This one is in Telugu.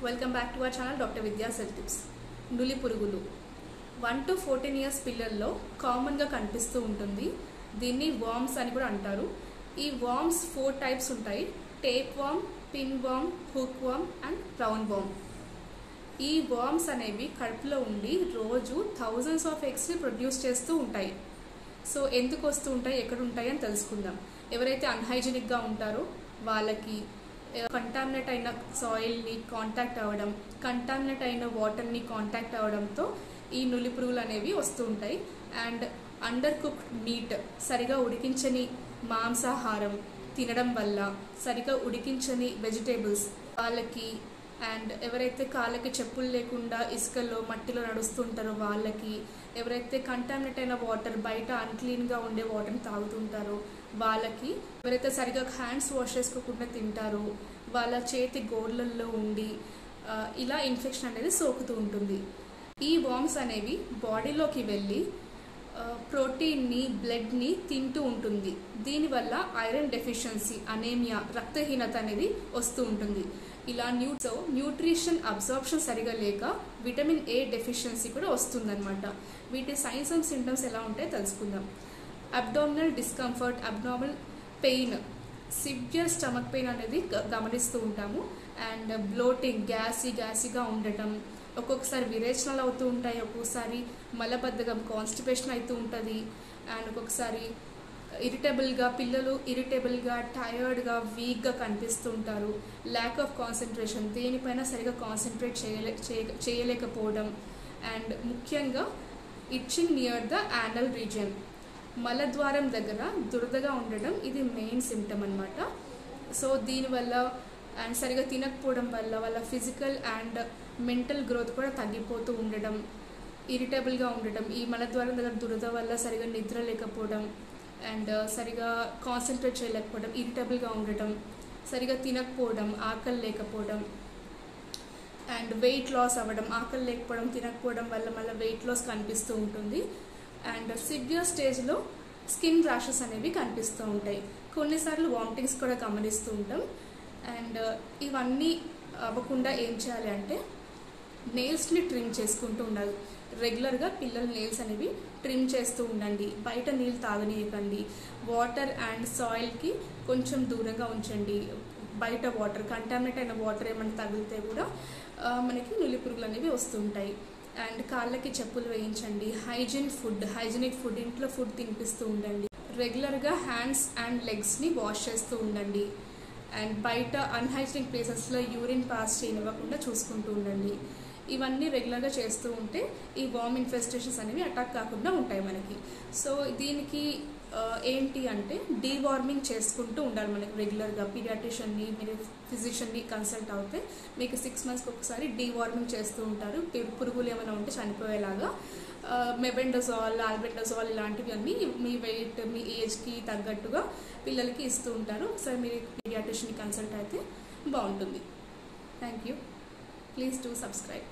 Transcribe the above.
Welcome back to our channel doctor విద్యా సెల్ టిప్స్. నులి పురుగులు 1 to 14 ఇయర్స్ పిల్లల్లో కామన్గా కనిపిస్తూ ఉంటుంది. దీన్ని వార్మ్స్ అని కూడా అంటారు. ఈ వార్మ్స్ 4 టైప్స్ ఉంటాయి: tape worm, pin worm, hook worm and round worm. ఈ వార్మ్స్ అనేవి కడుపులో ఉండి రోజు థౌజండ్స్ ఆఫ్ ఎగ్స్ని ప్రొడ్యూస్ చేస్తూ ఉంటాయి. సో ఎందుకు వస్తూ ఉంటాయి, ఎక్కడ ఉంటాయి అని తెలుసుకుందాం. ఎవరైతే అన్హైజీనిక్గా ఉంటారో వాళ్ళకి, కంటామినేట్ అయిన సాయిల్ని కాంటాక్ట్ అవ్వడం, కంటామినేట్ అయిన వాటర్ని కాంటాక్ట్ అవ్వడంతో ఈ నులి పురుగులు అనేవి వస్తూ ఉంటాయి. అండ్ అండర్ కుక్డ్ మీట్, సరిగా ఉడికించని మాంసాహారం తినడం వల్ల, సరిగా ఉడికించని వెజిటేబుల్స్ వాళ్ళకి, అండ్ ఎవరైతే కాళ్ళకి చెప్పులు లేకుండా ఇసుకలో మట్టిలో నడుస్తుంటారో వాళ్ళకి, ఎవరైతే కంటామినేట్ అయిన వాటర్, బయట అన్క్లీన్గా ఉండే వాటర్ని తాగుతుంటారో వాళ్ళకి, ఎవరైతే సరిగా హ్యాండ్స్ వాష్ చేసుకోకుండా తింటారో వాళ్ళ చేతి గోర్లల్లో ఉండి ఇలా ఇన్ఫెక్షన్ అనేది సోకుతూ ఉంటుంది. ఈ వార్మ్స్ అనేవి బాడీలోకి వెళ్ళి ప్రోటీన్ని, బ్లడ్ని తింటూ ఉంటుంది. దీనివల్ల ఐరన్ డెఫిషియన్సీ, అనేమియా, రక్తహీనత అనేది వస్తూ ఉంటుంది. ఇలా న్యూట్రిషన్ అబ్జార్ప్షన్ సరిగా లేక విటమిన్ ఏ డెఫిషియన్సీ కూడా వస్తుందన్నమాట. వీటి సైన్స్ అండ్ సింటమ్స్ ఎలా ఉంటాయో తెలుసుకుందాం. Abdominal discomfort, abdominal pain, severe stomach pain అనేది గమనిస్తూ ఉంటాము. అండ్ బ్లోటింగ్, గ్యాసీగా ఉండటం, ఒక్కొక్కసారి విరేచనాలు అవుతూ ఉంటాయి, ఒక్కొక్కసారి మలబద్ధకం, కాన్స్టిపేషన్ అవుతూ ఉంటుంది. అండ్ ఒక్కొక్కసారి పిల్లలు ఇరిటబుల్గా, టయర్డ్గా, వీక్గా కనిపిస్తూ ఉంటారు. ల్యాక్ ఆఫ్ కాన్సన్ట్రేషన్, దేనిపైన సరిగా కాన్సన్ట్రేట్ చేయలేకపోవడం. అండ్ ముఖ్యంగా itching near the anal region, మలద్వారం దగ్గర దురదగా ఉండడం, ఇది మెయిన్ సిమ్టమ్ అన్నమాట. సో దీనివల్ల అండ్ సరిగా తినకపోవడం వల్ల వాళ్ళ ఫిజికల్ అండ్ మెంటల్ గ్రోత్ కూడా తగ్గిపోతూ ఉండడం, ఇరిటబుల్గా ఉండడం, ఈ మలద్వారం దగ్గర దురద వల్ల సరిగా నిద్ర లేకపోవడం, అండ్ సరిగా కాన్సన్ట్రేట్ చేయలేకపోవడం, ఇరిటబుల్గా ఉండటం, సరిగా తినకపోవడం, ఆకలి లేకపోవడం, అండ్ వెయిట్ లాస్ అవ్వడం. ఆకలి లేకపోవడం, తినకపోవడం వల్ల మళ్ళీ వెయిట్ లాస్ కనిపిస్తూ ఉంటుంది. అండ్ సివియర్ స్టేజ్లో స్కిన్ ర్యాషెస్ అనేవి కనిపిస్తూ ఉంటాయి. కొన్నిసార్లు వామిటింగ్స్ కూడా గమనిస్తూ ఉంటాం. అండ్ ఇవన్నీ అవ్వకుండా ఏం చేయాలి అంటే నెయిల్స్ని ట్రిమ్ చేసుకుంటూ ఉండాలి. రెగ్యులర్గా పిల్లల నెయిల్స్ అనేవి ట్రిమ్ చేస్తూ ఉండండి. బయట నీళ్ళు తాగనీయకండి. వాటర్ అండ్ సాయిల్కి కొంచెం దూరంగా ఉంచండి. బయట వాటర్, కంటామినేట్ అయిన వాటర్ ఏమైనా తగిలితే కూడా మనకి నులి పురుగులు అనేవి వస్తుంటాయి. అండ్ కాళ్ళకి చెప్పులు వేయించండి. హైజీనిక్ ఫుడ్, ఇంట్లో ఫుడ్ తినిపిస్తూ ఉండండి. రెగ్యులర్గా హ్యాండ్స్ అండ్ లెగ్స్ని వాష్ చేస్తూ ఉండండి. అండ్ బయట అన్హైజీనిక్ ప్లేసెస్లో యూరిన్ పాస్ చేయనివ్వకుండా చూసుకుంటూ ఉండండి. ఇవన్నీ రెగ్యులర్గా చేస్తూ ఉంటే ఈ వార్మ్ ఇన్ఫెస్టేషన్స్ అనేవి అటాక్ కాకుండా ఉంటాయి మనకి. సో దీనికి ఏంటి అంటే డీవార్మింగ్ చేసుకుంటూ ఉండాలి మనకి రెగ్యులర్గా. పీడియాట్రిషియన్ని, మీరు ఫిజిషియన్ని కన్సల్ట్ అవుతే మీకు 6 monthsకి ఒకసారి డీవార్మింగ్ చేస్తూ ఉంటారు. పురుగులు ఏమైనా ఉంటే చనిపోయేలాగా. మెబెండజాల్, ఆల్బెండజాల్ ఇలాంటివి అన్నీ మీ వెయిట్, మీ ఏజ్కి తగ్గట్టుగా పిల్లలకి ఇస్తూ ఉంటారు. ఒకసారి మీరు పీడియాట్రిషియన్ని కన్సల్ట్ అయితే బాగుంటుంది. Thank you. Please do subscribe.